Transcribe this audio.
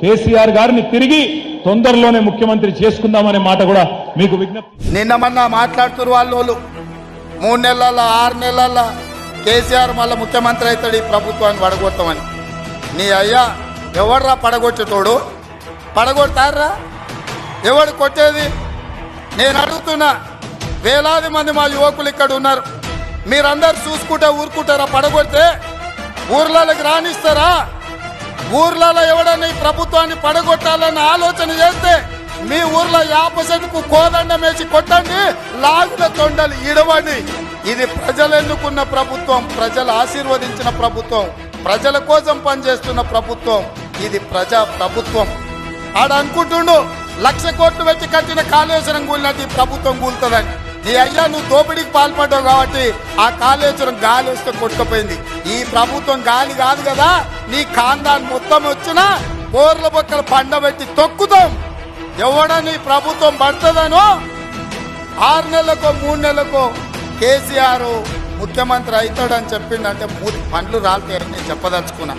కేసీఆర్ గారిని తిరిగి తొందరలోనే ముఖ్యమంత్రి చేసుకుందామనే మాట కూడా మీకు విజ్ఞప్తి. నిన్న మొన్న మాట్లాడుతున్నారు వాళ్ళు 3 నెలల 6 నెలల కేసీఆర్ మళ్ళీ ముఖ్యమంత్రి అవుతాడు ఈ ప్రభుత్వాన్ని పడగొడతామని. నీ అయ్యా ఎవర్రా పడగొచ్చేటోడు? పడగొడతారా? ఎవడు కొట్టేది? నేను అడుగుతున్నా. వేలాది మంది మా యువకులు ఇక్కడ ఉన్నారు. మీరందరూ చూసుకుంటే ఊరుకుంటారా? పడగొడితే ఊర్లలోకి రాణిస్తారా? ఊర్లలో ఎవడన్నా ఈ ప్రభుత్వాన్ని పడగొట్టాలన్న ఆలోచన చేస్తే మీ ఊర్లో 50 సెంటుకు కోదండం వేసి కొట్టండి, లాగుల తొండలు ఇడవండి. ఇది ప్రజలు ఎన్నుకున్న ప్రభుత్వం, ప్రజలు ఆశీర్వదించిన ప్రభుత్వం, ప్రజల కోసం పనిచేస్తున్న ప్రభుత్వం. ఇది ప్రజా ప్రభుత్వం. ఆడ అనుకుంటుండు 1,00,000 కోట్లు పెట్టి కట్టిన కాళేశ్వరం కూలినట్టు ఈ ప్రభుత్వం కూలుతుందని. నీ అయ్యా నువ్వు దోపిడీకి పాల్పడ్డావు కాబట్టి ఆ కాళేశ్వరం గాలి వస్తే కొట్టుకుపోయింది. ఈ ప్రభుత్వం గాలి కాదు కదా. నీ ఖాందాన్ మొత్తం వచ్చినా బోర్ల బొక్కలు పండబెట్టి తొక్కుతాం. ఎవడని ప్రభుత్వం పడుతుందనో 6 నెలలకో 3 నెలలకో కేసీఆర్ ముఖ్యమంత్రి అవుతాడని చెప్పిండంటే 3 పండ్లు రాలితే నేను చెప్పదలుచుకున్నా.